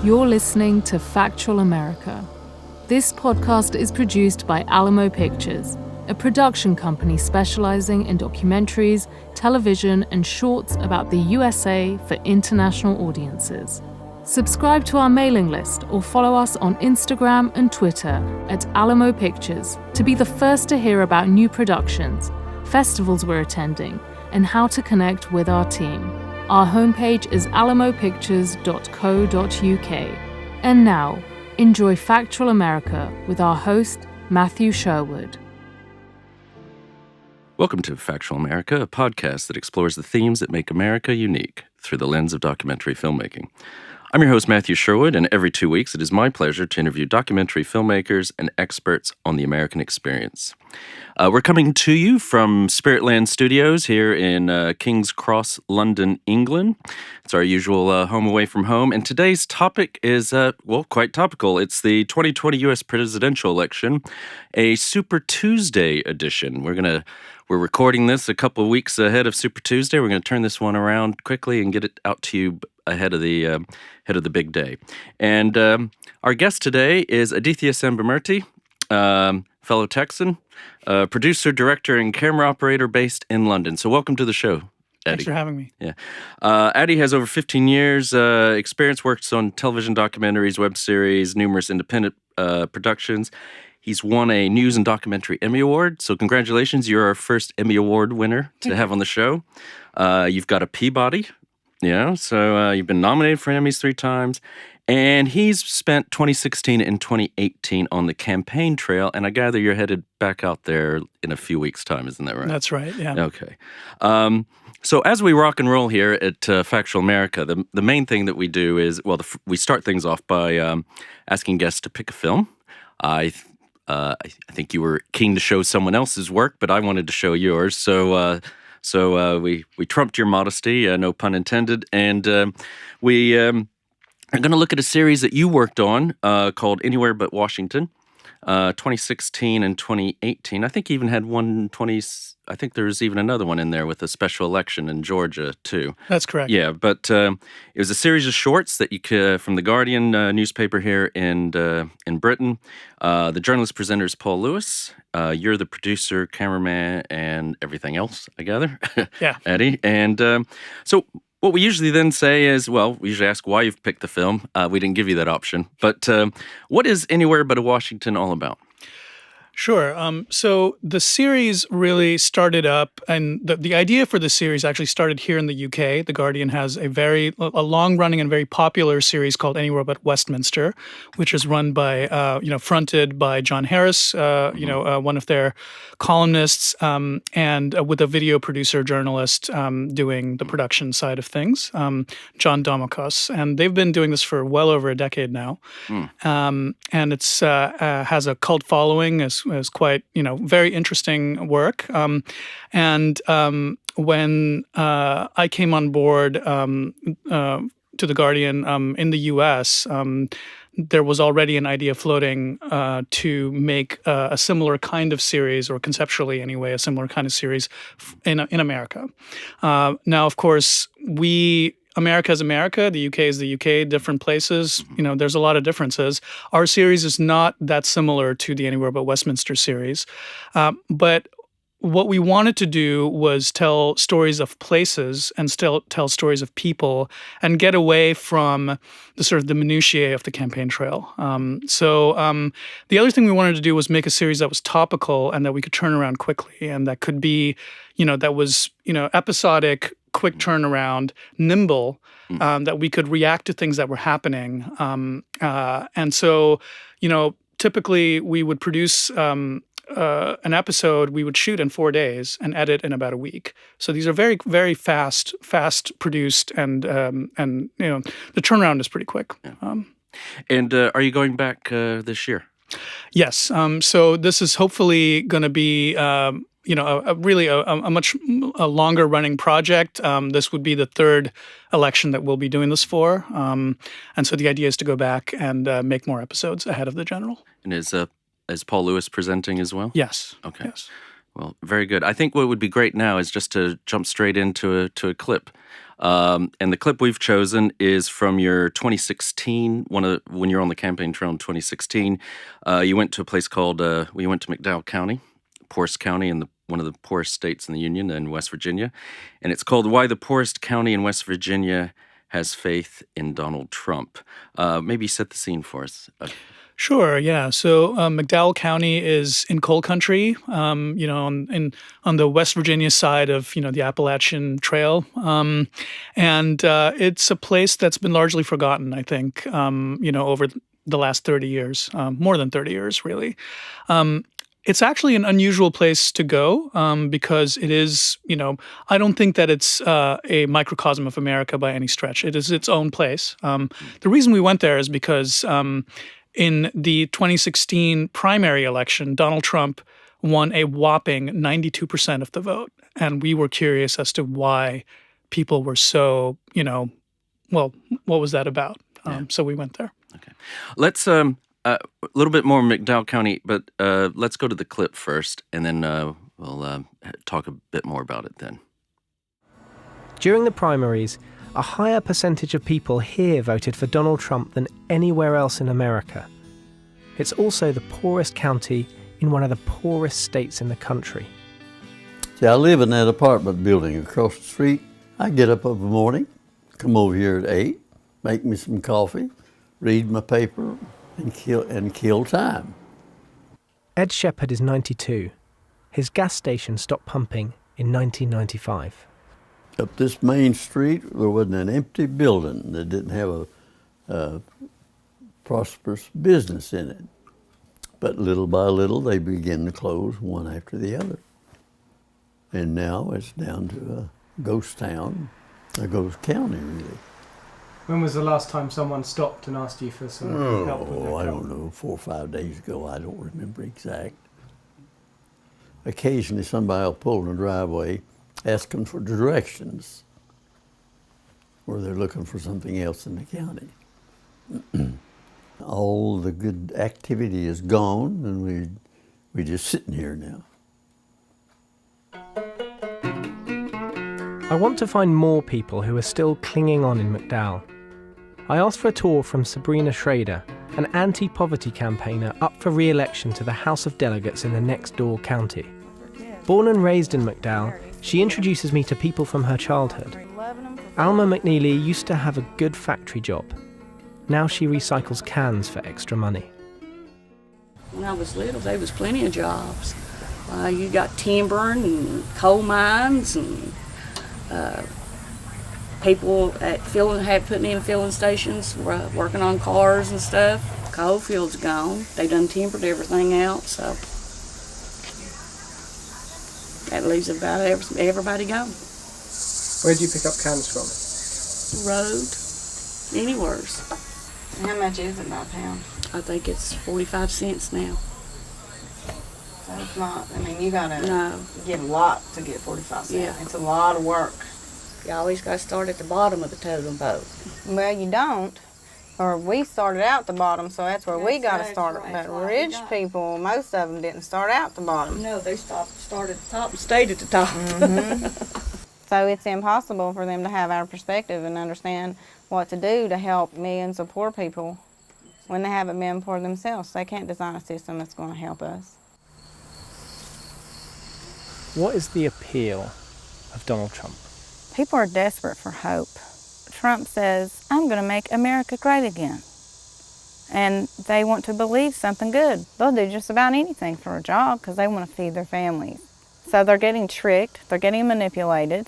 You're listening to Factual America. This podcast is produced by Alamo Pictures, a production company specializing in documentaries, television, and shorts about the USA for international audiences. Subscribe to our mailing list or follow us on Instagram and Twitter at Alamo Pictures to be the first to hear about new productions, festivals we're attending, and how to connect with our team. Our homepage is alamopictures.co.uk. And now, enjoy Factual America with our host, Matthew Sherwood. Welcome to Factual America, a podcast that explores the themes that make America unique through the lens of documentary filmmaking. I'm your host, Matthew Sherwood, and every 2 weeks it is my pleasure to interview documentary filmmakers and experts on the American experience. We're coming to you from Spiritland Studios here in King's Cross, London, England. It's our usual home away from home, and today's topic is, quite topical. It's the 2020 U.S. presidential election, a Super Tuesday edition. We're recording this a couple of weeks ahead of Super Tuesday. We're going to turn this one around quickly and get it out to you ahead of the big day. And our guest today is Adithya Sambamurthy, fellow Texan, producer, director, and camera operator based in London. So welcome to the show, Addy. Thanks for having me. Yeah. Addy has over 15 years experience, works on television documentaries, web series, numerous independent productions. He's won a News and Documentary Emmy Award, so congratulations. You're our first Emmy Award winner to have on the show. You've got a Peabody, so you've been nominated for Emmys 3 times. And he's spent 2016 and 2018 on the campaign trail, and I gather you're headed back out there in a few weeks' time, isn't that right? That's right, yeah. Okay. So as we rock and roll here at Factual America, the main thing that we do is, we start things off by asking guests to pick a film. I think you were keen to show someone else's work, but I wanted to show yours. So we trumped your modesty, no pun intended, and we are going to look at a series that you worked on called Anywhere But Washington, 2016 and 2018. I think you even had I think there's even another one in there with a special election in Georgia, too. That's correct. Yeah, but it was a series of shorts that you could, from the Guardian newspaper here in Britain. The journalist presenter is Paul Lewis. You're the producer, cameraman, and everything else, I gather. Yeah. Addy. And so what we usually then say is, we usually ask why you've picked the film. We didn't give you that option. But what is Anywhere But Washington all about? Sure. So the series really started up, and the idea for the series actually started here in the UK. The Guardian has a long-running and very popular series called Anywhere But Westminster, which is run by, fronted by John Harris, one of their columnists, and with a video producer journalist doing the production side of things, John Domokos. And they've been doing this for well over a decade now. And it's has a cult following as quite, very interesting work. And when I came on board to the Guardian in the U.S., there was already an idea floating to make a similar kind of series, or conceptually anyway, a similar kind of series in America. Now, of course, America is America, the UK is the UK, different places, there's a lot of differences. Our series is not that similar to the Anywhere But Westminster series, but what we wanted to do was tell stories of places and still tell stories of people and get away from the sort of the minutiae of the campaign trail. So the other thing we wanted to do was make a series that was topical and that we could turn around quickly, and that could be, that was, episodic, quick turnaround, nimble, that we could react to things that were happening. And so, typically we would produce an episode we would shoot in 4 days and edit in about a week. So these are very, very fast produced, and the turnaround is pretty quick. Yeah. And are you going back this year? Yes. So this is hopefully going to be a much longer running project. This would be the 3rd election that we'll be doing this for. And so the idea is to go back and make more episodes ahead of the general. And is Paul Lewis presenting as well? Yes. Okay. Yes. Well, very good. I think what would be great now is just to jump straight into a clip. And the clip we've chosen is from your 2016, when you were on the campaign trail in 2016. You went to a place called, we went to McDowell County, poorest county in one of the poorest states in the Union, in West Virginia. And it's called Why the Poorest County in West Virginia Has Faith in Donald Trump. Maybe set the scene for us. Sure, yeah. So McDowell County is in coal country, on the West Virginia side of the Appalachian Trail, and it's a place that's been largely forgotten, I think, over the last 30 years, more than 30 years, really. It's actually an unusual place to go because it is, I don't think that it's a microcosm of America by any stretch. It is its own place. The reason we went there is because in the 2016 primary election, Donald Trump won a whopping 92% of the vote. And we were curious as to why people were so, what was that about? So we went there. Okay. Let's, a little bit more McDowell County, but let's go to the clip first, and then we'll talk a bit more about it then. During the primaries, a higher percentage of people here voted for Donald Trump than anywhere else in America. It's also the poorest county in one of the poorest states in the country. See, I live in that apartment building across the street. I get up every morning, come over here at 8, make me some coffee, read my paper, and kill time. Ed Shepard is 92. His gas station stopped pumping in 1995. Up this main street, there wasn't an empty building that didn't have a prosperous business in it. But little by little, they began to close one after the other. And now it's down to a ghost town, a ghost county, really. When was the last time someone stopped and asked you for some help with I don't know, 4 or 5 days ago. I don't remember exact. Occasionally, somebody will pull in the driveway asking for directions, or they're looking for something else in the county. All the good activity is gone, and we're just sitting here now. I want to find more people who are still clinging on in McDowell. I asked for a tour from Sabrina Schrader, an anti-poverty campaigner up for re-election to the House of Delegates in the next-door county. Born and raised in McDowell, she introduces me to people from her childhood. Alma McNeely used to have a good factory job. Now she recycles cans for extra money. When I was little, there was plenty of jobs. You got timbering and coal mines and people at putting in filling stations, working on cars and stuff. Coal fields gone. They done timbered everything out, so that leaves about everybody gone. Where'd you pick up cans from? Road, anywheres. How much is it by a pound? I think it's 45 cents now. So it's not, you gotta No. get a lot to get 45 cents. Yeah. It's a lot of work. You always got to start at the bottom of the totem pole. Well, you don't. Or we started out the bottom, so that's where we got to start. right. But That's why we rich got- people, most of them didn't start out the bottom. No, they started at the top and stayed at the top. So it's impossible for them to have our perspective and understand what to do to help millions of poor people when they haven't been poor themselves. They can't design a system that's going to help us. What is the appeal of Donald Trump? People are desperate for hope. Trump says, I'm going to make America great again. And they want to believe something good. They'll do just about anything for a job because they want to feed their families. So they're getting tricked, they're getting manipulated,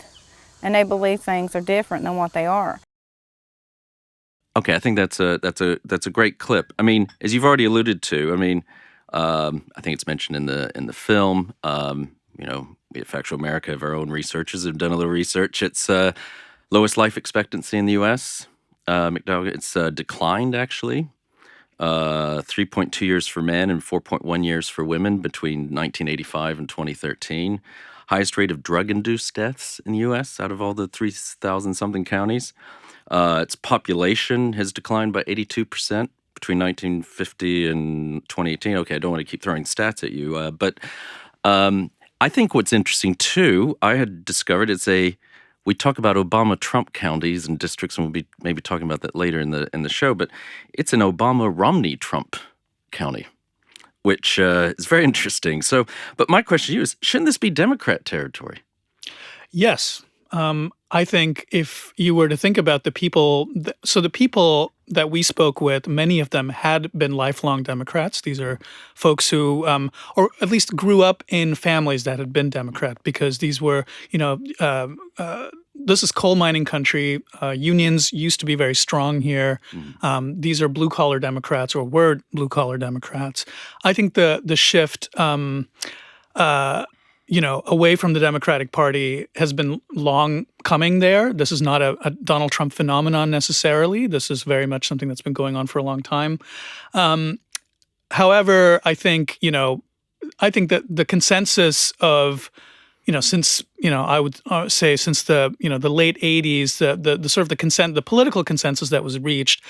and they believe things are different than what they are. Okay, I think that's a great clip. I mean, as you've already alluded to, I think it's mentioned in the film. We at Factual America have our own researchers who've done a little research. It's lowest life expectancy in the U.S. McDowell, it's declined actually. 3.2 years for men and 4.1 years for women between 1985 and 2013. Highest rate of drug-induced deaths in the U.S. out of all the 3,000-something counties. Its population has declined by 82% between 1950 and 2018. Okay, I don't want to keep throwing stats at you, but I think what's interesting, too, I had discovered we talk about Obama-Trump counties and districts, and we'll be maybe talking about that later in the show, but it's an Obama-Romney-Trump county, which is very interesting. So, but my question to you is, shouldn't this be Democrat territory? Yes. I think if you were to think about the people, so the people that we spoke with, many of them had been lifelong Democrats. These are folks who, or at least grew up in families that had been Democrat, because these were, this is coal mining country. Unions used to be very strong here. These are blue-collar Democrats, or were blue-collar Democrats. I think the shift away from the Democratic Party has been long coming there. This is not a Donald Trump phenomenon necessarily. This is very much something that's been going on for a long time. However, I think that the consensus of, since, I would say since the late 80s, the sort of the political consensus that was reached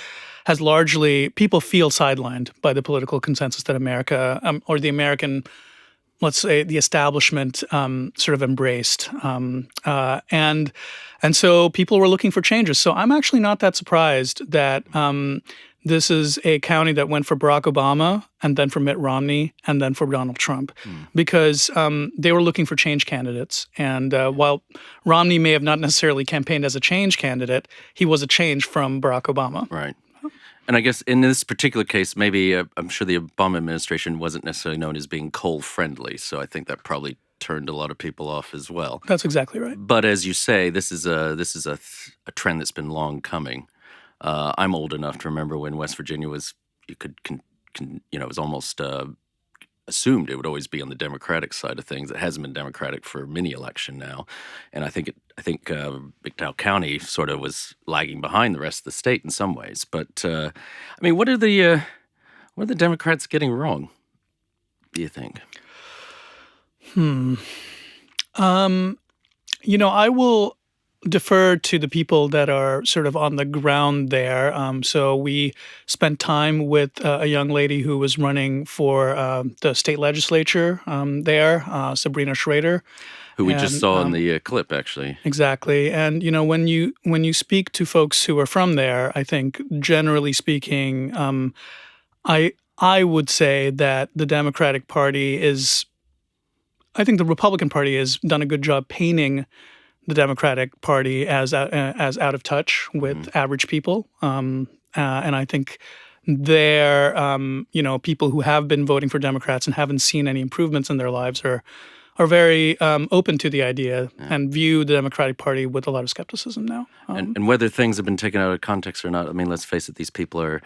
has largely, people feel sidelined by the political consensus that America, or the American, let's say, the establishment sort of embraced. And so people were looking for changes. So I'm actually not that surprised that this is a county that went for Barack Obama and then for Mitt Romney and then for Donald Trump, because they were looking for change candidates. And while Romney may have not necessarily campaigned as a change candidate, he was a change from Barack Obama. Right. And I guess in this particular case, maybe I'm sure the Obama administration wasn't necessarily known as being coal-friendly, so I think that probably turned a lot of people off as well. That's exactly right. But as you say, this is a trend that's been long coming. I'm old enough to remember when West Virginia was, it was almost assumed it would always be on the Democratic side of things. It hasn't been Democratic for many election now, and I think McDowell County sort of was lagging behind the rest of the state in some ways. But what are the Democrats getting wrong, do you think? I will defer to the people that are sort of on the ground there. So we spent time with a young lady who was running for the state legislature there, Sabrina Schrader, who we just saw in the clip, actually. Exactly. And, when you speak to folks who are from there, I think generally speaking, I would say that the Democratic Party I think the Republican Party has done a good job painting the Democratic Party as out of touch with average people. And I think they're, people who have been voting for Democrats and haven't seen any improvements in their lives are very open to the idea and view the Democratic Party with a lot of skepticism now. And whether things have been taken out of context or not, let's face it, these people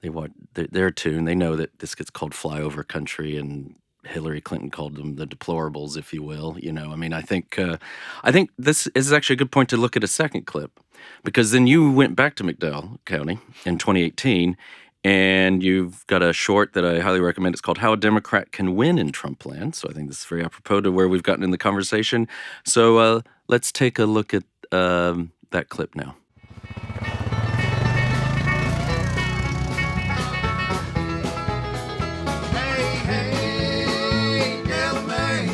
they're attuned. They know that this gets called flyover country, and Hillary Clinton called them the deplorables, if you will. I think this is actually a good point to look at a second clip, because then you went back to McDowell County in 2018, and you've got a short that I highly recommend. It's called "How a Democrat Can Win in Trump Land." So I think this is very apropos to where we've gotten in the conversation. So let's take a look at that clip now.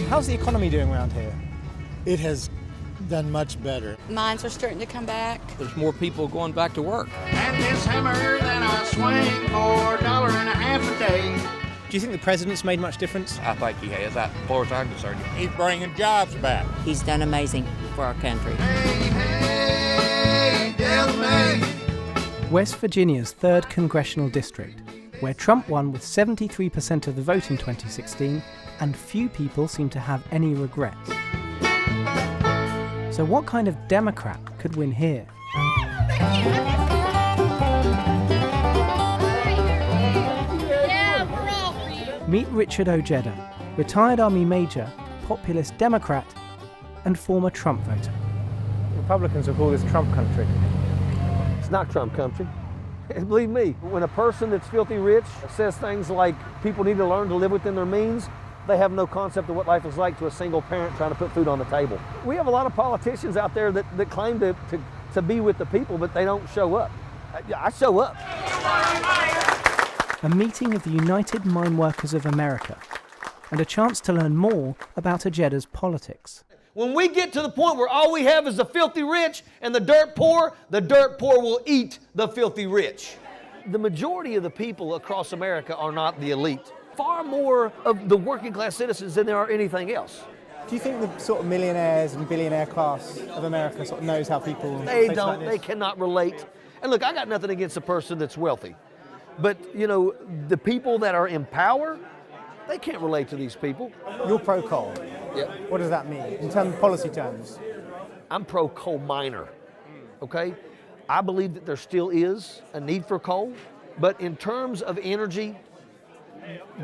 How's the economy doing around here? It has done much better. Mines are starting to come back. There's more people going back to work. And this hammer that I swing for $1.50 a day. Do you think the president's made much difference? I think he has, as far as I'm concerned. He's bringing jobs back. He's done amazing for our country. Hey, hey, Delmay. West Virginia's 3rd congressional district, where Trump won with 73% of the vote in 2016, and few people seem to have any regrets. So what kind of Democrat could win here? Meet Richard Ojeda, retired Army major, populist Democrat, and former Trump voter. Republicans will call this Trump country. It's not Trump country. Believe me, when a person that's filthy rich says things like people need to learn to live within their means, they have no concept of what life is like to a single parent trying to put food on the table. We have a lot of politicians out there that claim to be with the people, but they don't show up. I show up. A meeting of the United Mine Workers of America, and a chance to learn more about Jedda's politics. When we get to the point where all we have is the filthy rich and the dirt poor will eat the filthy rich. The majority of the people across America are not the elite. Far more of the working class citizens than there are anything else. Do you think the sort of millionaires and billionaire class of America sort of knows how people... They don't. They cannot relate. And look, I got nothing against a person that's wealthy. But, you know, the people that are in power, they can't relate to these people. You're pro-coal. Yeah. What does that mean in terms of policy terms? I'm pro-coal miner, okay? I believe that there still is a need for coal, but in terms of energy,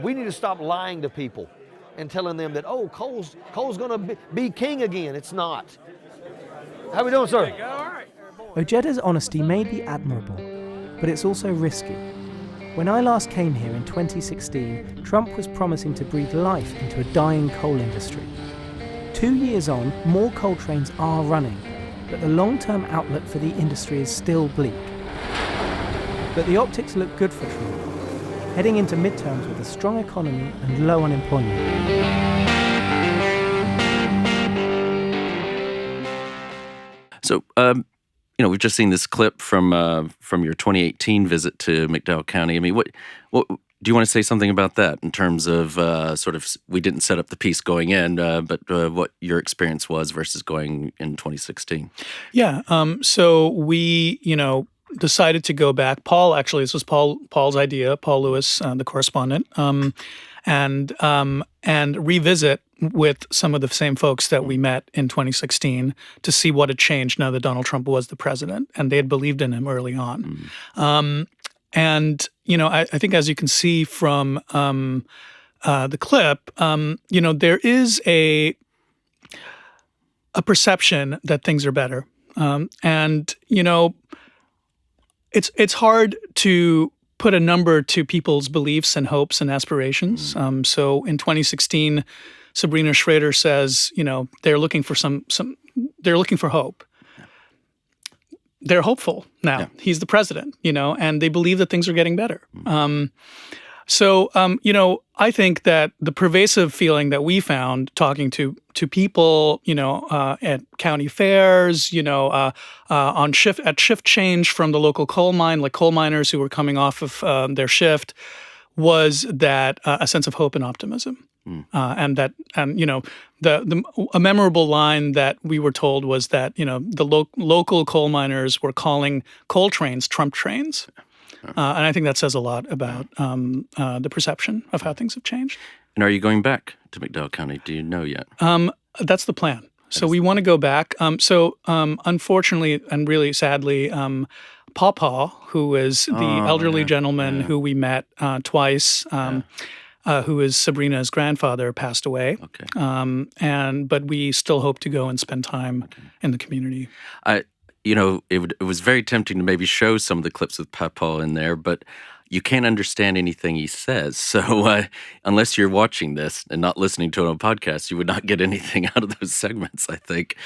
we need to stop lying to people and telling them that, oh, coal's going to be king again. It's not. How we doing, sir? Jedda's honesty may be admirable, but it's also risky. When I last came here in 2016, Trump was promising to breathe life into a dying coal industry. 2 years on, more coal trains are running, but the long-term outlook for the industry is still bleak. But the optics look good for Trump, heading into midterms with a strong economy and low unemployment. So, you know, we've just seen this clip from your 2018 visit to McDowell County. I mean, what do you want to say something about that in terms of sort of, we didn't set up the piece going in, but what your experience was versus going in 2016? Yeah. So we, you know, decided to go back. Paul, actually, this was Paul's idea, Paul Lewis, the correspondent, and revisit with some of the same folks that we met in 2016 to see what had changed now that Donald Trump was the president, and they had believed in him early on. And, you know, I think as you can see from the clip, you know, there is a perception that things are better. And, you know, it's hard to put a number to people's beliefs and hopes and aspirations. So in 2016, Sabrina Schrader says, you know, they're looking for they're looking for hope. They're hopeful now. Yeah. He's the president, you know, and they believe that things are getting better. You know, I think that the pervasive feeling that we found talking to people, you know, at county fairs, you know, at shift change from the local coal mine, like coal miners who were coming off of their shift, was that a sense of hope and optimism. And you know, a memorable line that we were told was that, you know, the local coal miners were calling coal trains Trump trains. And I think that says a lot about the perception of how things have changed. And are you going back to McDowell County? Do you know yet? That's the plan. So we want to go back. Unfortunately and really sadly, Pawpaw, who is the elderly gentleman who we met twice, who is Sabrina's grandfather, passed away. Okay. But we still hope to go and spend time in the community. You know, it was very tempting to maybe show some of the clips with Pawpaw in there, but you can't understand anything he says. So unless you're watching this and not listening to it on a podcast, you would not get anything out of those segments, I think.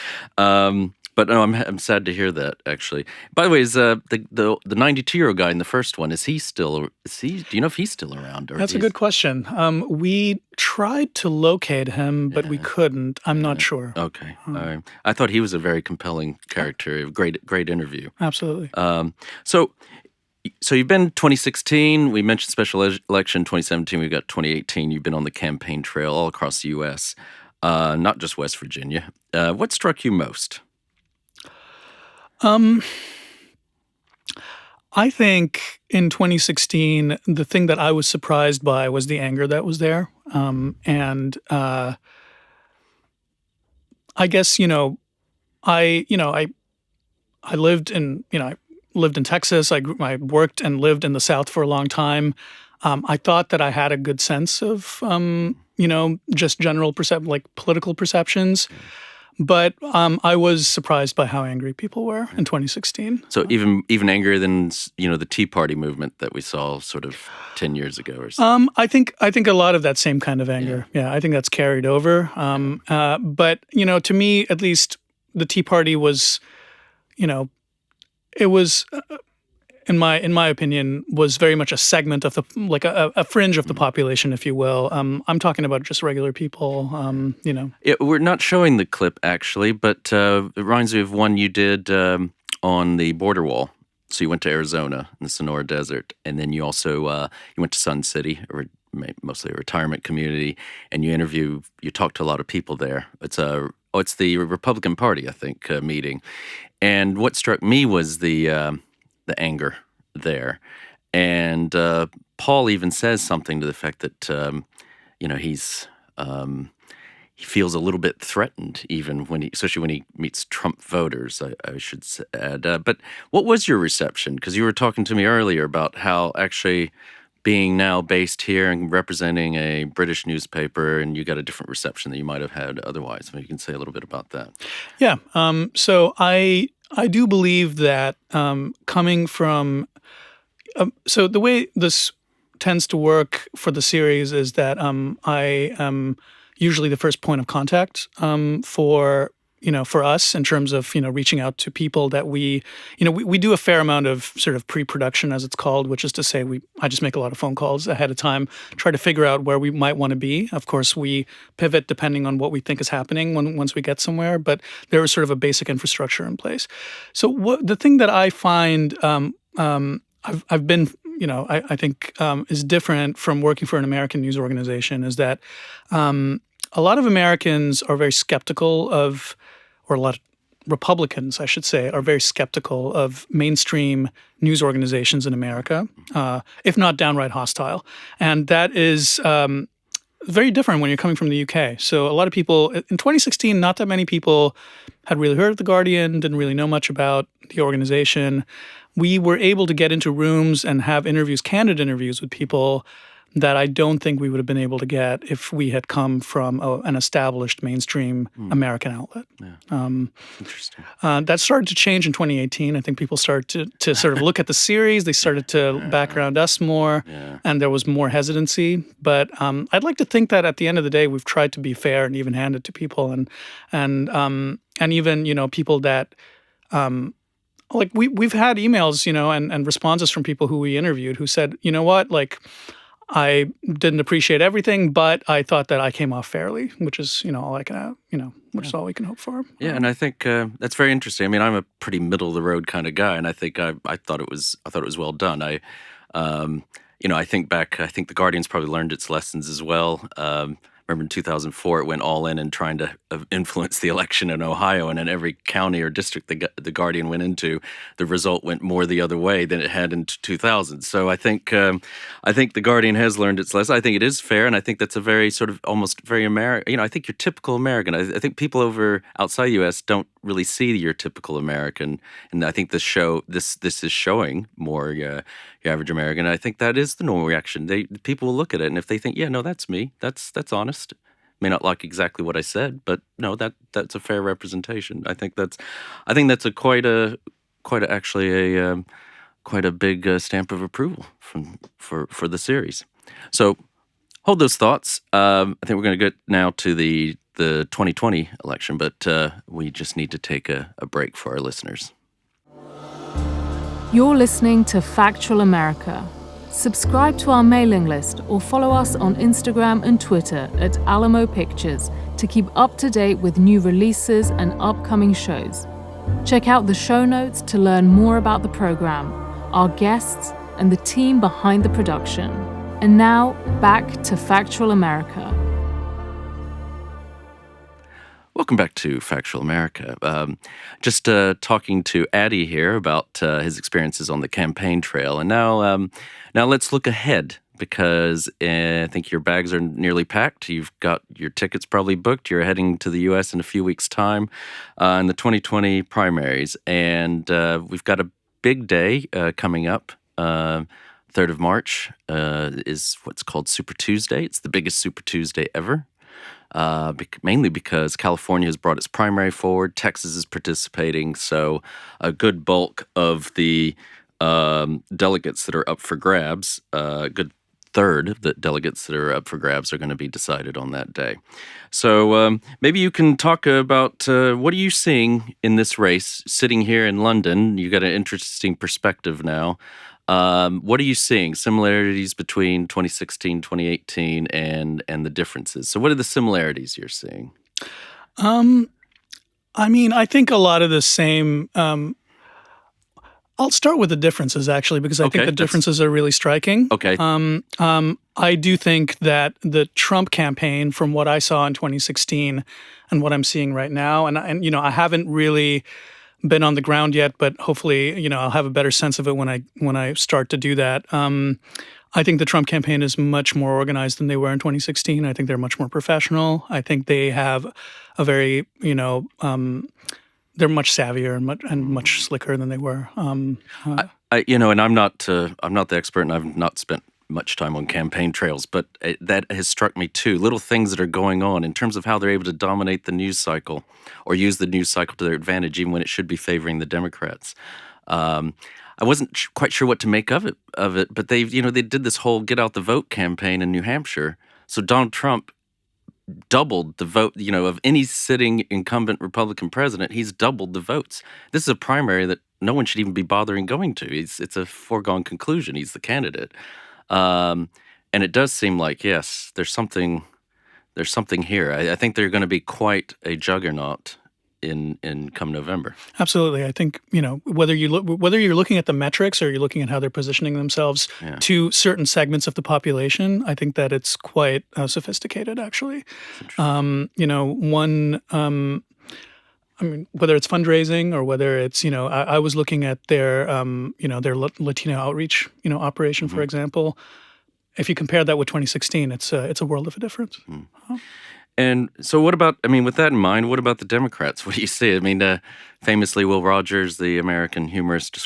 But no, I'm sad to hear that, actually. By the way, is the 92-year-old guy in the first one, do you know if he's still around? Or That's a good question. We tried to locate him, but we couldn't. I'm not sure. Okay. I thought he was a very compelling character. Great interview. Absolutely. So you've been 2016. We mentioned special election 2017. We've got 2018. You've been on the campaign trail all across the U.S., not just West Virginia. What struck you most? I think in 2016, the thing that I was surprised by was the anger that was there. I guess, you know, I lived in Texas. I worked and lived in the South for a long time. I thought that I had a good sense of, you know, just general political perceptions. But I was surprised by how angry people were in 2016. So even angrier than, you know, the Tea Party movement that we saw sort of 10 years ago or so. I think a lot of that same kind of anger. Yeah, I think that's carried over. But, you know, to me, at least, the Tea Party was, you know, it was in my opinion, was very much a segment of the a fringe of the population, if you will. I'm talking about just regular people. We're not showing the clip actually, but it reminds me of one you did on the border wall. So you went to Arizona in the Sonora Desert, and then you also you went to Sun City, mostly a retirement community, and you talked to a lot of people there. It's the Republican Party, I think, meeting. And what struck me was the anger there. And Paul even says something to the fact that, he feels a little bit threatened, even especially when he meets Trump voters, I should add. But what was your reception? Because you were talking to me earlier about how actually being now based here and representing a British newspaper, and you got a different reception than you might have had otherwise. Maybe you can say a little bit about that. Yeah. So I do believe that coming from so the way this tends to work for the series is that I am usually the first point of contact for us in terms of reaching out to people that we do a fair amount of sort of pre-production, as it's called, which is to say I just make a lot of phone calls ahead of time, try to figure out where we might want to be. Of course, we pivot depending on what we think is happening once we get somewhere, but there is sort of a basic infrastructure in place. So the thing that I find I've been I think is different from working for an American news organization is that a lot of Americans are very skeptical of, or a lot of Republicans, I should say, are very skeptical of mainstream news organizations in America, if not downright hostile. And that is very different when you're coming from the UK. So a lot of people, in 2016, not that many people had really heard of The Guardian, didn't really know much about the organization. We were able to get into rooms and have candid interviews with people that I don't think we would have been able to get if we had come from an established mainstream American outlet. Yeah. Interesting. That started to change in 2018. I think people started to sort of look at the series. They started to back around us more, and there was more hesitancy. But I'd like to think that at the end of the day, we've tried to be fair and even-handed to people, and even people that. We've had emails, and responses from people who we interviewed who said, you know what, I didn't appreciate everything, but I thought that I came off fairly, which is, all I can, which is all we can hope for. Yeah, and I think that's very interesting. I mean, I'm a pretty middle of the road kind of guy, and I think I thought it was well done. I think back. I think The Guardian's probably learned its lessons as well. Remember in 2004, it went all in and trying to influence the election in Ohio, and in every county or district the Guardian went into, the result went more the other way than it had in 2000. So I think the Guardian has learned its lesson. I think it is fair, and I think that's a very sort of almost very American. I think you're typical American. I think people outside the U.S. don't really see your typical American, and I think this is showing more your average American. And I think that is the normal reaction. People will look at it, and if they think, yeah, no, that's me, that's honest. May not like exactly what I said, but no, that's a fair representation. I think that's quite a big stamp of approval for the series. So hold those thoughts. I think we're going to get now to the 2020 election, but we just need to take a break for our listeners. You're listening to Factual America. Subscribe to our mailing list or follow us on Instagram and Twitter at Alamo Pictures to keep up to date with new releases and upcoming shows. Check out the show notes to learn more about the program, our guests, and the team behind the production. And now, back to Factual America. Welcome back to Factual America. Just talking to Addy here about his experiences on the campaign trail. And now let's look ahead, because I think your bags are nearly packed. You've got your tickets probably booked. You're heading to the U.S. in a few weeks' time in the 2020 primaries. And we've got a big day coming up. 3rd of March is what's called Super Tuesday. It's the biggest Super Tuesday ever. Mainly because California has brought its primary forward. Texas is participating, so a good bulk of the delegates that are up for grabs, a good third of the delegates that are up for grabs are going to be decided on that day. So maybe you can talk about what are you seeing in this race sitting here in London? You got an interesting perspective now. What are you seeing? Similarities between 2016, 2018, and the differences. So what are the similarities you're seeing? I mean, I think a lot of the same. I'll start with the differences, actually, because I think the differences are really striking. Okay. I do think that the Trump campaign, from what I saw in 2016 and what I'm seeing right now, and I haven't really been on the ground yet, but hopefully, I'll have a better sense of it when I start to do that. I think the Trump campaign is much more organized than they were in 2016. I think they're much more professional. I think they have a very, they're much savvier and much slicker than they were. And I'm not the expert, and I've not spent much time on campaign trails, but that has struck me too. Little things that are going on in terms of how they're able to dominate the news cycle or use the news cycle to their advantage, even when it should be favoring the Democrats. I wasn't quite sure what to make of it, but they did this whole get out the vote campaign in New Hampshire. So Donald Trump doubled the vote, of any sitting incumbent Republican president. He's doubled the votes. This is a primary that no one should even be bothering going to. It's a foregone conclusion. He's the candidate. And it does seem like, yes, there's something here. I think they're going to be quite a juggernaut in come November. Absolutely. I think, whether you're looking at the metrics or you're looking at how they're positioning themselves to certain segments of the population, I think that it's quite sophisticated, actually. Whether it's fundraising or whether it's, I was looking at their, their Latino outreach, operation, for example. If you compare that with 2016, it's a world of a difference. And so what about, with that in mind, what about the Democrats? What do you see? Famously, Will Rogers, the American humorist,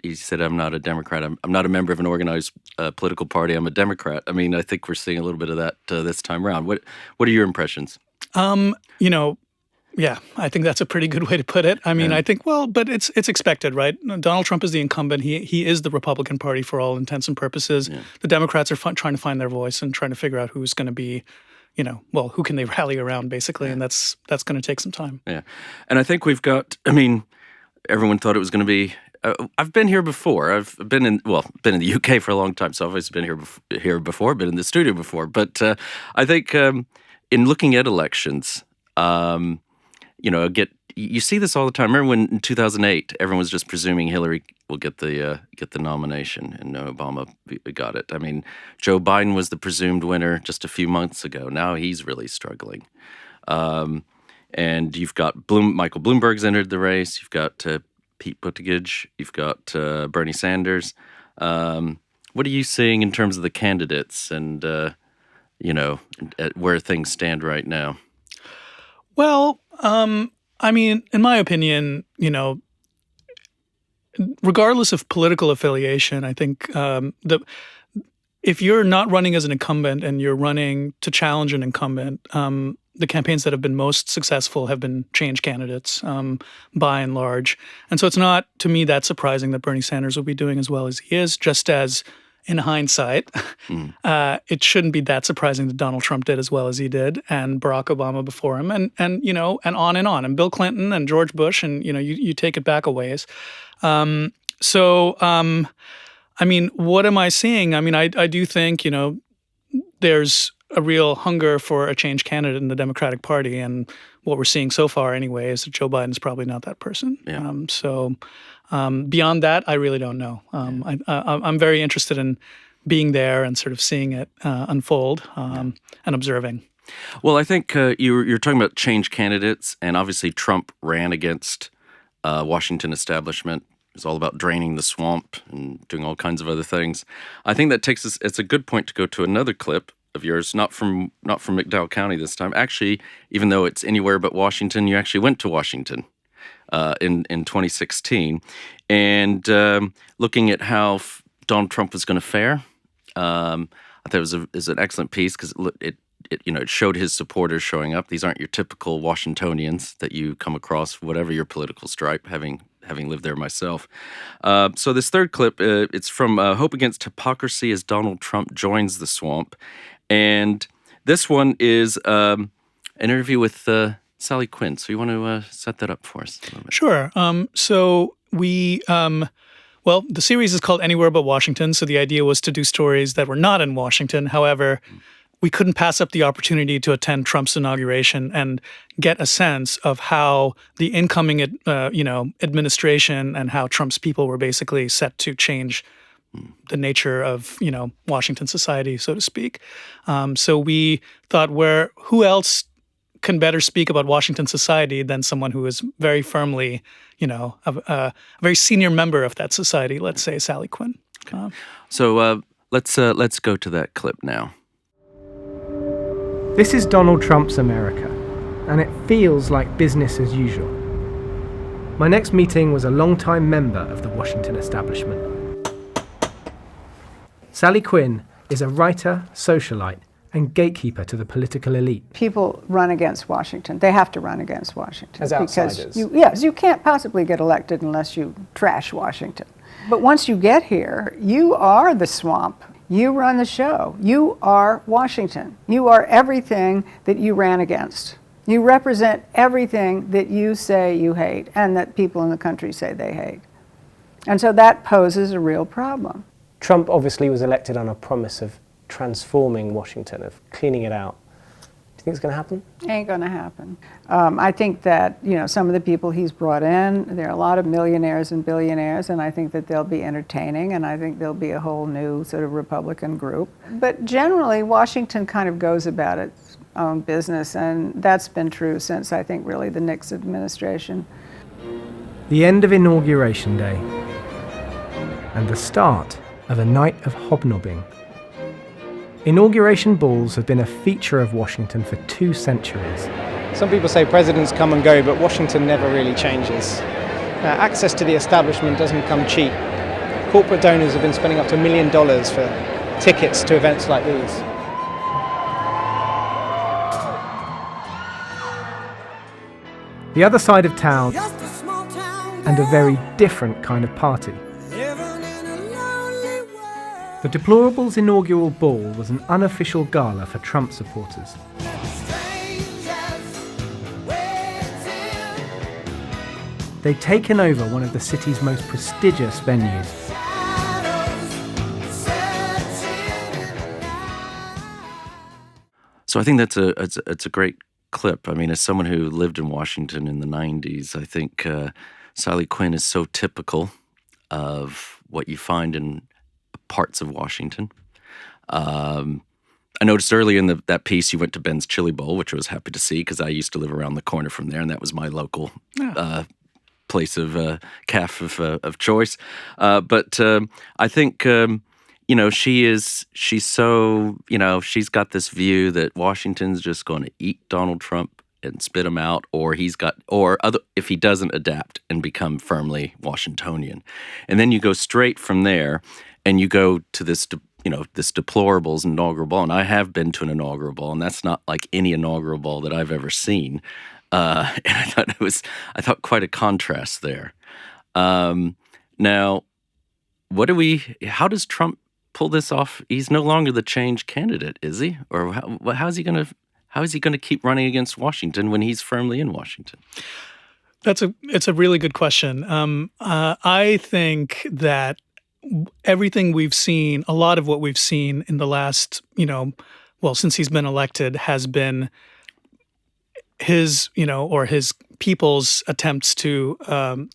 he said, I'm not a Democrat. I'm not a member of an organized political party. I'm a Democrat. I think we're seeing a little bit of that this time around. What are your impressions? Yeah, I think that's a pretty good way to put it. I think, but it's expected, right? Donald Trump is the incumbent. He is the Republican Party for all intents and purposes. Yeah. The Democrats are trying to find their voice and trying to figure out who's going to be, who can they rally around, basically, and that's going to take some time. Yeah, and I think we've got. Everyone thought it was going to be. I've been here before. I've been in the UK for a long time, so I've always been here before. Been in the studio before, but I think in looking at elections. You see this all the time. Remember when in 2008, everyone was just presuming Hillary will get the nomination, and Obama got it. Joe Biden was the presumed winner just a few months ago. Now he's really struggling. And you've got Michael Bloomberg's entered the race. You've got Pete Buttigieg. You've got Bernie Sanders. What are you seeing in terms of the candidates and where things stand right now? Well, in my opinion, regardless of political affiliation, I think if you're not running as an incumbent and you're running to challenge an incumbent, the campaigns that have been most successful have been change candidates by and large. And so it's not, to me, that surprising that Bernie Sanders will be doing as well as he is, just as in hindsight, it shouldn't be that surprising that Donald Trump did as well as he did, and Barack Obama before him, and on, and Bill Clinton and George Bush, and you take it back a ways. What am I seeing? I do think there's a real hunger for a change candidate in the Democratic Party, and what we're seeing so far, anyway, is that Joe Biden's probably not that person. Yeah. Beyond that, I really don't know. I'm very interested in being there and sort of seeing it unfold and observing. Well, I think you're talking about change candidates, and obviously Trump ran against Washington establishment. It was all about draining the swamp and doing all kinds of other things. I think that takes us. It's a good point to go to another clip of yours, not from McDowell County this time. Actually, even though it's anywhere but Washington, you actually went to Washington. In 2016, and looking at how Donald Trump was going to fare, I thought it was an excellent piece because it showed his supporters showing up. These aren't your typical Washingtonians that you come across, whatever your political stripe, having having lived there myself. So this third clip, it's from Hope Against Hypocrisy as Donald Trump joins the swamp. And this one is an interview with Sally Quinn. So you want to set that up for us a little bit? Sure. So we, well, the series is called Anywhere But Washington. So the idea was to do stories that were not in Washington. However, we couldn't pass up the opportunity to attend Trump's inauguration and get a sense of how the incoming, administration and how Trump's people were basically set to change the nature of, Washington society, so to speak. So we thought, who else can better speak about Washington society than someone who is very firmly, a very senior member of that society, let's say Sally Quinn. Okay. So let's go to that clip now. This is Donald Trump's America, and it feels like business as usual. My next meeting was a longtime member of the Washington establishment. Sally Quinn is a writer, socialite, and gatekeeper to the political elite. People run against Washington. They have to run against Washington. As outsiders. Because you can't possibly get elected unless you trash Washington. But once you get here, you are the swamp. You run the show. You are Washington. You are everything that you ran against. You represent everything that you say you hate and that people in the country say they hate. And so that poses a real problem. Trump obviously was elected on a promise of transforming Washington, of cleaning it out. Do you think it's going to happen? Ain't going to happen. I think that, some of the people he's brought in, there are a lot of millionaires and billionaires, and I think that they'll be entertaining, and I think there'll be a whole new sort of Republican group. But generally, Washington kind of goes about its own business, and that's been true since, I think, really the Nixon administration. The end of Inauguration Day, and the start of a night of hobnobbing. Inauguration balls have been a feature of Washington for 2 centuries. Some people say presidents come and go, but Washington never really changes. Access to the establishment doesn't come cheap. Corporate donors have been spending up to $1 million for tickets to events like these. The other side of town, and a very different kind of party. The Deplorables' inaugural ball was an unofficial gala for Trump supporters. They'd taken over one of the city's most prestigious venues. So I think it's a great clip. I mean, as someone who lived in Washington in the 90s, I think Sally Quinn is so typical of what you find in parts of Washington. I noticed earlier in that piece you went to Ben's Chili Bowl, which I was happy to see because I used to live around the corner from there, and that was my local place of calf of choice. But I think she's so she's got this view that Washington's just going to eat Donald Trump and spit him out, or if he doesn't adapt and become firmly Washingtonian, and then you go straight from there. And you go to this Deplorables inaugural ball, and I have been to an inaugural ball, and that's not like any inaugural ball that I've ever seen. And I thought quite a contrast there. Now, how does Trump pull this off? He's no longer the change candidate, is he? Or how is he going to keep running against Washington when he's firmly in Washington? It's a really good question. I think that everything we've seen, a lot of what we've seen in the last, since he's been elected, has been his, or his people's attempts to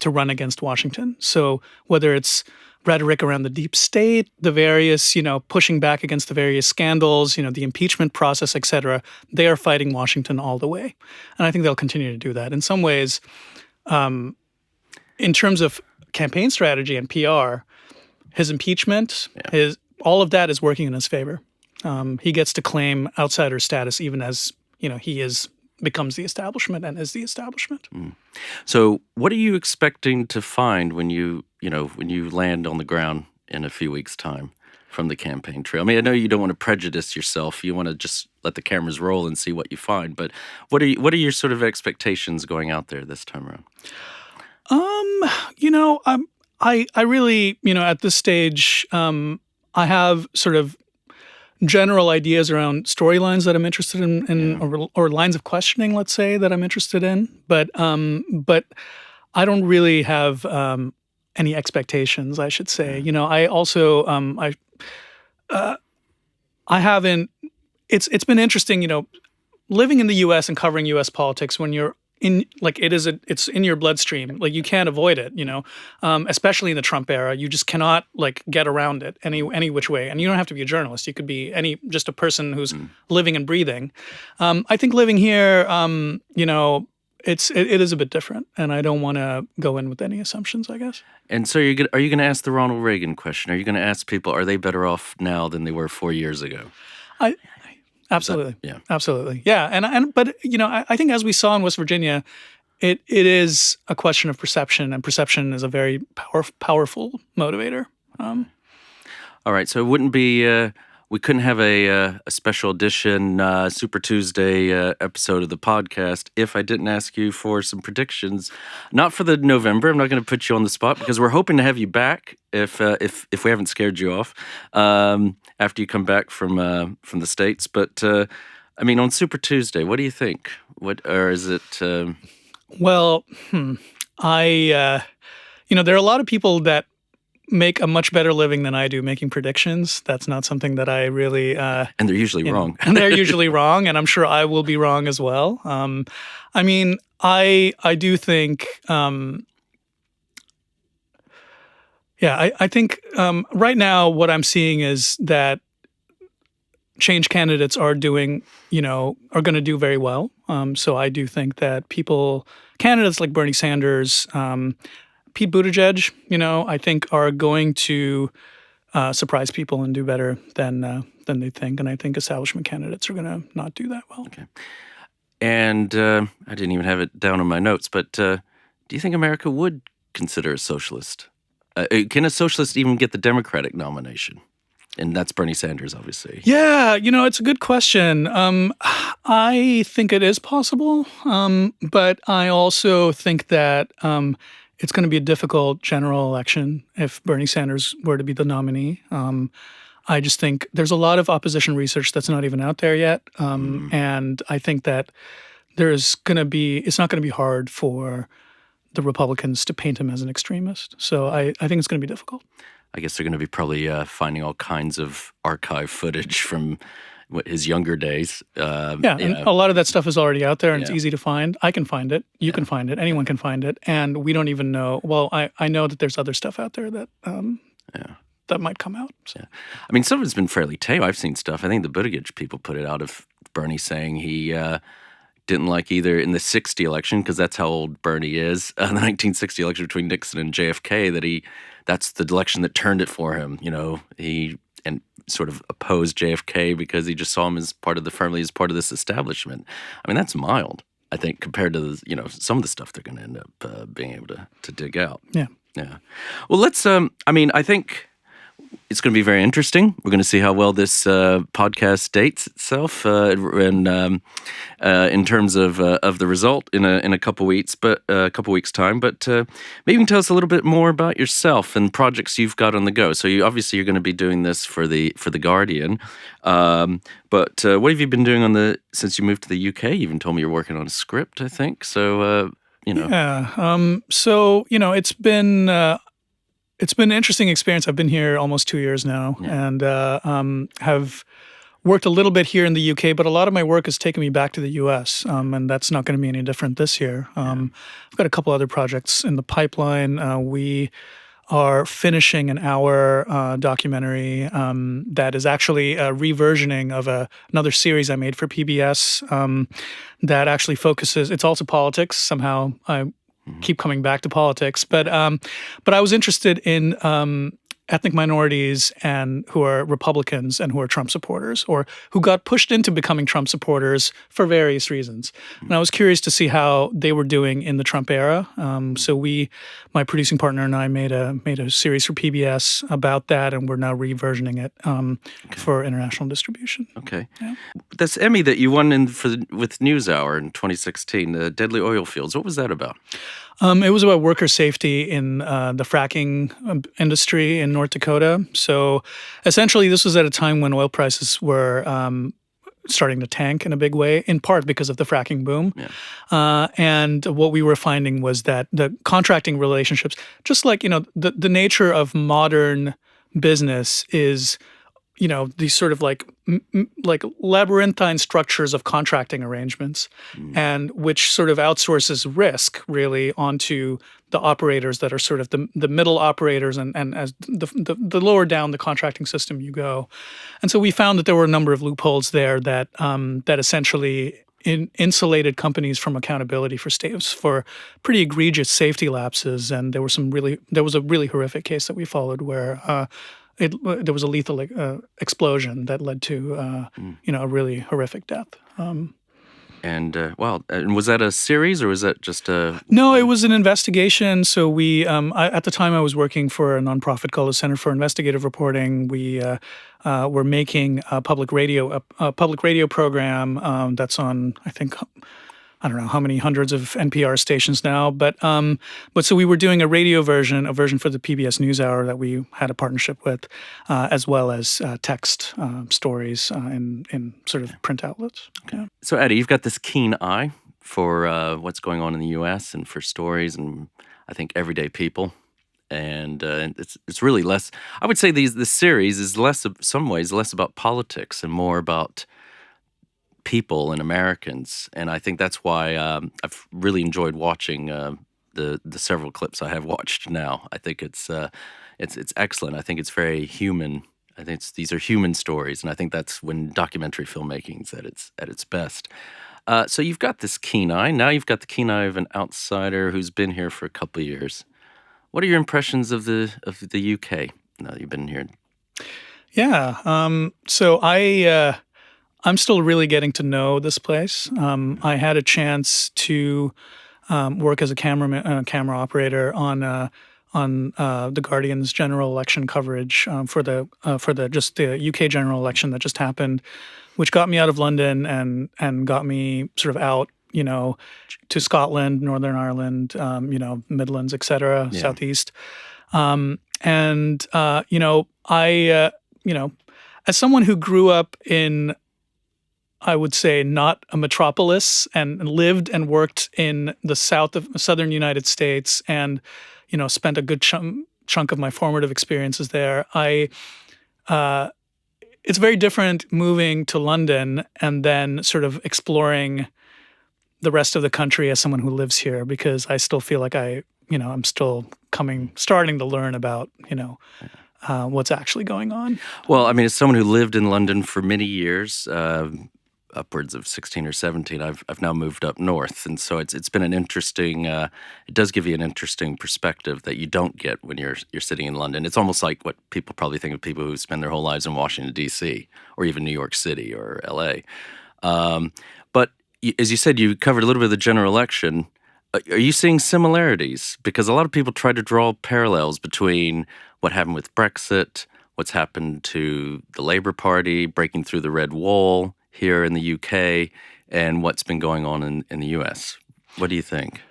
run against Washington. So whether it's rhetoric around the deep state, the various, pushing back against the various scandals, the impeachment process, et cetera, they are fighting Washington all the way. And I think they'll continue to do that. In some ways, in terms of campaign strategy and PR, his impeachment, all of that is working in his favor. He gets to claim outsider status even as, he becomes the establishment and is the establishment. So what are you expecting to find when you land on the ground in a few weeks' time from the campaign trail? I mean, I know you don't want to prejudice yourself. You want to just let the cameras roll and see what you find. But what are your sort of expectations going out there this time around? I really, at this stage, I have sort of general ideas around storylines that I'm interested in or lines of questioning, let's say, that I'm interested in. But I don't really have any expectations, I should say. I also I haven't. It's been interesting, living in the U.S. and covering U.S. politics when you're it's in your bloodstream. Like, you can't avoid it, especially in the Trump era. You just cannot get around it any which way. And you don't have to be a journalist. You could be just a person who's living and breathing. I think living here, it is a bit different, and I don't want to go in with any assumptions, I guess. And so are you going to ask the Ronald Reagan question? Are you going to ask people, are they better off now than they were 4 years ago? Absolutely. Yeah. Absolutely. Yeah. But I think, as we saw in West Virginia, it is a question of perception, and perception is a very powerful motivator. All right. So it wouldn't be, we couldn't have a special edition Super Tuesday episode of the podcast if I didn't ask you for some predictions. Not for the November. I'm not going to put you on the spot, because we're hoping to have you back if we haven't scared you off after you come back from the States. But on Super Tuesday, what do you think? Or is it? Well, there are a lot of people that make a much better living than I do making predictions. That's not something that I really... and they're usually wrong. And they're usually wrong, and I'm sure I will be wrong as well. I do think... I think right now what I'm seeing is that change candidates are going to do very well. So I do think that candidates like Bernie Sanders, Pete Buttigieg, I think are going to surprise people and do better than they think. And I think establishment candidates are going to not do that well. Okay. And I didn't even have it down in my notes, but do you think America would consider a socialist? Can a socialist even get the Democratic nomination? And that's Bernie Sanders, obviously. Yeah, it's a good question. I think it is possible, but I also think that it's going to be a difficult general election if Bernie Sanders were to be the nominee. I just think there's a lot of opposition research that's not even out there yet, and I think that it's not going to be hard for the Republicans to paint him as an extremist. So I think it's going to be difficult. I guess they're going to be probably finding all kinds of archive footage from his younger days. And a lot of that stuff is already out there, and it's easy to find. I can find it. You can find it. Anyone can find it. And we don't even know. Well, I know that there's other stuff out there that that might come out. So. Yeah. Some of it's been fairly tame. I've seen stuff. I think the Buttigieg people put it out of Bernie saying he didn't like either in the 60 election, because that's how old Bernie is, the 1960 election between Nixon and JFK, that's the election that turned it for him. He sort of opposed JFK because he just saw him as part of this establishment. That's mild, I think, compared to some of the stuff they're going to end up being able to dig out. Yeah. Yeah. Well, let's. I think it's going to be very interesting. We're going to see how well this podcast dates itself, and in terms of the result in a couple weeks, but a couple weeks time. But maybe you can tell us a little bit more about yourself and projects you've got on the go. So you're going to be doing this for the Guardian. But what have you been doing since you moved to the UK? You even told me you're working on a script, I think. So Yeah. It's been an interesting experience. I've been here almost 2 years now, and have worked a little bit here in the UK, but a lot of my work has taken me back to the US, and that's not going to be any different this year. I've got a couple other projects in the pipeline. We are finishing an hour documentary that is actually a reversioning of another series I made for PBS that actually focuses, it's also politics. Somehow I keep coming back to politics, but I was interested in ethnic minorities and who are Republicans and who are Trump supporters, or who got pushed into becoming Trump supporters for various reasons. And I was curious to see how they were doing in the Trump era. So my producing partner and I made a series for PBS about that, and we're now reversioning it for international distribution. Okay. Yeah. This Emmy that you won with NewsHour in 2016, the Deadly Oil Fields, what was that about? It was about worker safety in the fracking industry in North Dakota. So essentially, this was at a time when oil prices were starting to tank in a big way, in part because of the fracking boom. Yeah. And what we were finding was that the contracting relationships, just like, the nature of modern business is, these sort of like labyrinthine structures of contracting arrangements, and which sort of outsources risk really onto the operators that are sort of the middle operators, and as the lower down the contracting system you go. And so we found that there were a number of loopholes there that essentially insulated companies from accountability for pretty egregious safety lapses. And there was a really horrific case that we followed where there was a lethal explosion that led to a really horrific death. And was that a series or was that just a? No, it was an investigation. So we, at the time, I was working for a nonprofit called the Center for Investigative Reporting. We were making a public radio program that's on, I think, I don't know how many hundreds of NPR stations now, but so we were doing a version for the PBS NewsHour that we had a partnership with, as well as text stories in sort of print outlets. Okay. Yeah. So Addie, you've got this keen eye for what's going on in the U.S. and for stories and I think everyday people, and it's really less. I would say this series is some ways less about politics and more about people and Americans, and I think that's why I've really enjoyed watching the several clips I have watched now. I think it's excellent. I think it's very human. I think these are human stories, and I think that's when documentary filmmaking is at its best. So you've got this keen eye. Now you've got the keen eye of an outsider who's been here for a couple of years. What are your impressions of the UK now that you've been here? Yeah. So I'm still really getting to know this place. I had a chance to work as a camera operator on the Guardian's general election coverage for the UK general election that just happened, which got me out of London and got me sort of out, to Scotland, Northern Ireland, Midlands, etc., Yeah. Southeast, I as someone who grew up in, I would say, not a metropolis, and lived and worked in the southern United States, and spent a good chunk of my formative experiences there. It's very different moving to London and then sort of exploring the rest of the country as someone who lives here, because I still feel like I'm still starting to learn about what's actually going on. Well, I mean, as someone who lived in London for many years, upwards of 16 or 17, I've now moved up north, and so it's been an interesting. It does give you an interesting perspective that you don't get when you're sitting in London. It's almost like what people probably think of people who spend their whole lives in Washington D.C. or even New York City or L.A. But as you said, you covered a little bit of the general election. Are you seeing similarities? Because a lot of people try to draw parallels between what happened with Brexit, what's happened to the Labour Party breaking through the red wall here in the UK, and what's been going on in the US. What do you think?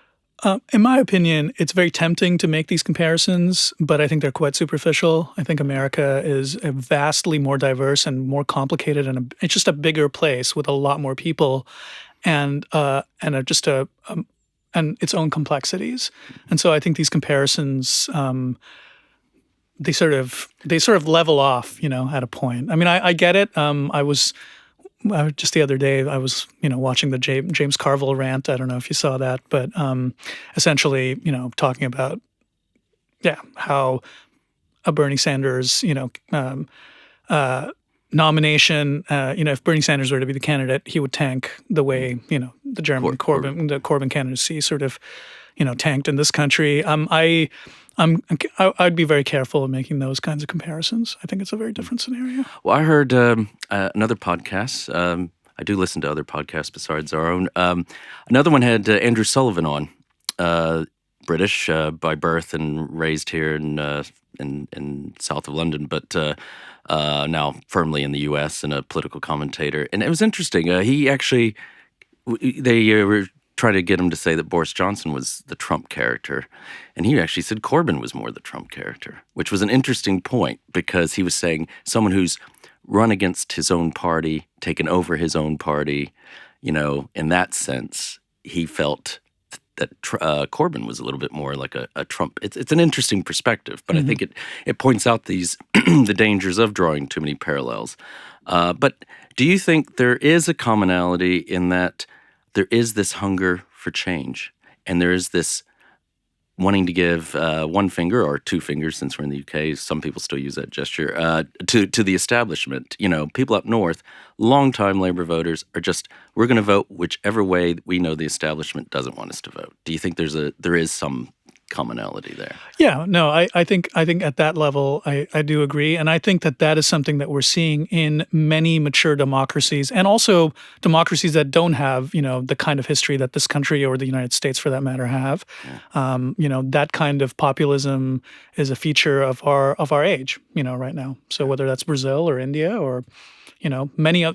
In my opinion, it's very tempting to make these comparisons, but I think they're quite superficial. I think America is a vastly more diverse and more complicated, and it's just a bigger place with a lot more people, and its own complexities. And so I think these comparisons, they sort of level off, at a point. I mean, I get it. Just the other day, I was, watching the James Carville rant. I don't know if you saw that, but essentially, talking about, how a Bernie Sanders, nomination, if Bernie Sanders were to be the candidate, he would tank the way, the Corbyn candidacy sort of, tanked in this country. I'd be very careful in making those kinds of comparisons. I think it's a very different scenario. Well, I heard another podcast. I do listen to other podcasts besides our own. Another one had Andrew Sullivan on, British by birth and raised here in south of London, but now firmly in the U.S. and a political commentator. And it was interesting. He actually, they were trying to get him to say that Boris Johnson was the Trump character. And he actually said Corbyn was more the Trump character, which was an interesting point because he was saying someone who's run against his own party, taken over his own party, in that sense, he felt that Corbyn was a little bit more like a Trump. It's an interesting perspective, but I think it points out these the dangers of drawing too many parallels. But do you think there is a commonality in that there is this hunger for change, and there is this wanting to give one finger or two fingers, since we're in the UK, some people still use that gesture, to the establishment. People up north, longtime Labour voters, are just, we're going to vote whichever way we know the establishment doesn't want us to vote. Do you think there is some commonality there? Yeah, no, I think at that level, I do agree. And I think that is something that we're seeing in many mature democracies, and also democracies that don't have, the kind of history that this country or the United States, for that matter, have. Yeah. That kind of populism is a feature of our age, right now. So whether that's Brazil or India or, many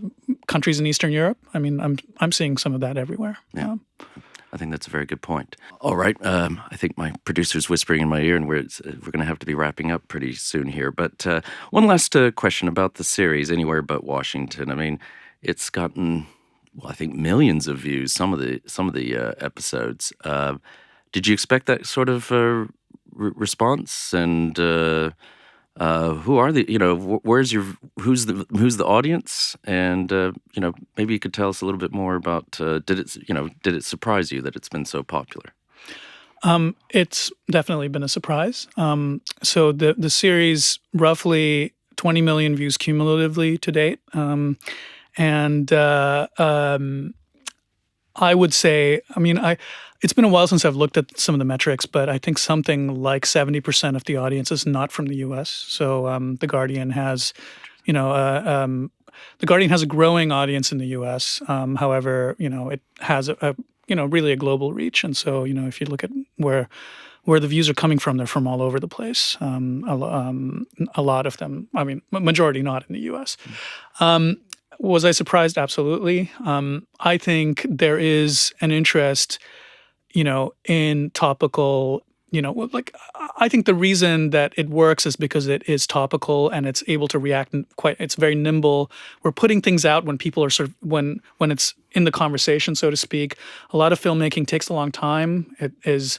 countries in Eastern Europe, I'm seeing some of that everywhere. Yeah. I think that's a very good point. All right. I think my producer's whispering in my ear, and we're going to have to be wrapping up pretty soon here. But one last question about the series, Anywhere But Washington. It's gotten, I think, millions of views, some of the episodes. Did you expect that sort of response? And who are who's the audience? And maybe you could tell us a little bit more about did it surprise you that it's been so popular? It's definitely been a surprise. So the series, roughly 20 million views cumulatively to date, and I would say, it's been a while since I've looked at some of the metrics, but I think something like 70% of the audience is not from the U.S. So The Guardian has, The Guardian has a growing audience in the U.S. However, it has really a global reach, and so if you look at where the views are coming from, they're from all over the place. A lot of them, majority not in the U.S. Was I surprised? Absolutely. I think there is an interest, in topical, I think the reason that it works is because it is topical and it's able to react it's very nimble. We're putting things out when people are when it's in the conversation, so to speak. A lot of filmmaking takes a long time. It is,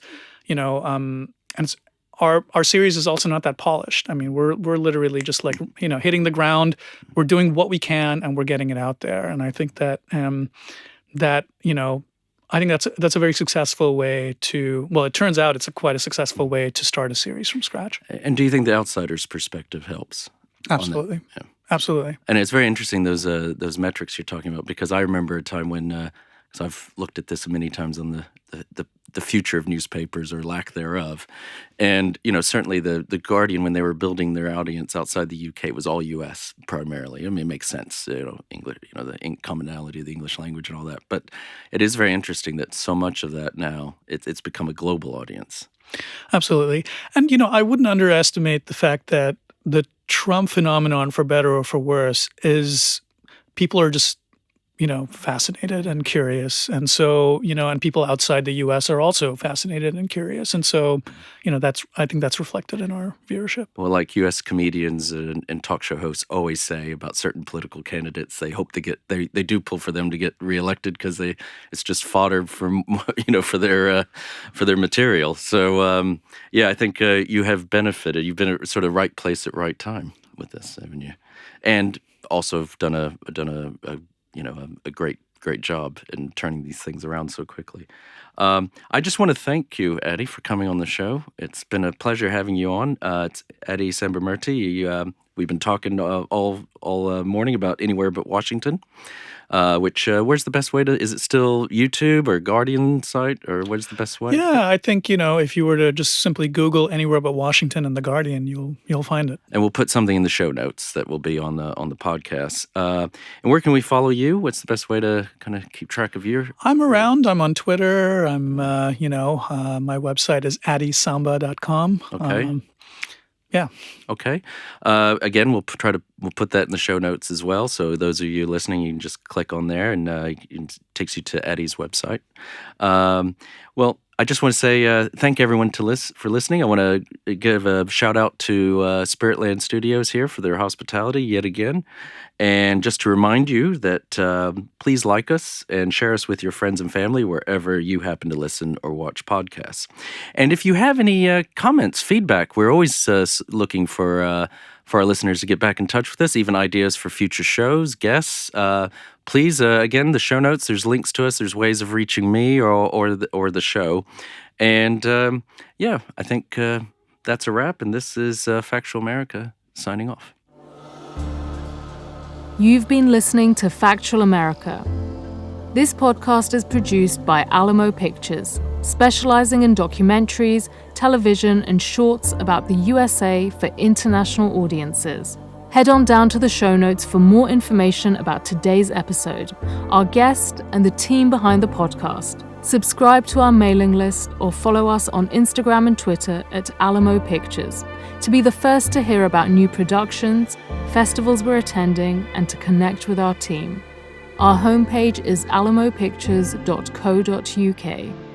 and it's, our series is also not that polished. We're literally just hitting the ground. We're doing what we can and we're getting it out there. And I think that I think that's a very successful way to. Well, it turns out it's quite a successful way to start a series from scratch. And do you think the outsider's perspective helps? Absolutely, yeah. Absolutely. And it's very interesting those metrics you're talking about, because I remember a time when, because I've looked at this many times on the future of newspapers or lack thereof, and certainly the Guardian, when they were building their audience outside the UK, it was all US primarily. It makes sense, English, the commonality of the English language and all that. But it is very interesting that so much of that now it's become a global audience. Absolutely, and I wouldn't underestimate the fact that the Trump phenomenon, for better or for worse, is people are just fascinated and curious. And so, and people outside the U.S. are also fascinated and curious. And so, I think that's reflected in our viewership. Well, like U.S. comedians and talk show hosts always say about certain political candidates, they hope to get, they do pull for them to get reelected because it's just fodder for their material. So, I think you have benefited. You've been at sort of right place at right time with this, haven't you? And also have done a great job in turning these things around so quickly. I just want to thank you, Adi, for coming on the show. It's been a pleasure having you on. It's Adithya Sambamurthy. we've been talking all morning about Anywhere But Washington. Where's the best way to? Is it still YouTube or Guardian site, or where's the best way? Yeah, I think if you were to just simply Google Anywhere But Washington and the Guardian, you'll find it. And we'll put something in the show notes that will be on the podcast. And where can we follow you? What's the best way to kind of keep track of you? I'm around. I'm on Twitter. I'm my website is adithsamba.com. Okay. Yeah. Okay. Again, we'll put that in the show notes as well. So those of you listening, you can just click on there, and it takes you to Addie's website. Well, I just want to say thank everyone for listening. I want to give a shout out to Spiritland Studios here for their hospitality yet again. And just to remind you that please like us and share us with your friends and family wherever you happen to listen or watch podcasts. And if you have any comments, feedback, we're always looking for our listeners to get back in touch with us, even ideas for future shows, guests. Please, again, the show notes, there's links to us, there's ways of reaching me or the show. And I think that's a wrap. And this is Factual America signing off. You've been listening to Factual America. This podcast is produced by Alamo Pictures, specializing in documentaries, television, and shorts about the USA for international audiences. Head on down to the show notes for more information about today's episode, our guest, and the team behind the podcast. Subscribe to our mailing list or follow us on Instagram and Twitter at Alamo Pictures to be the first to hear about new productions, festivals we're attending, and to connect with our team. Our homepage is alamopictures.co.uk.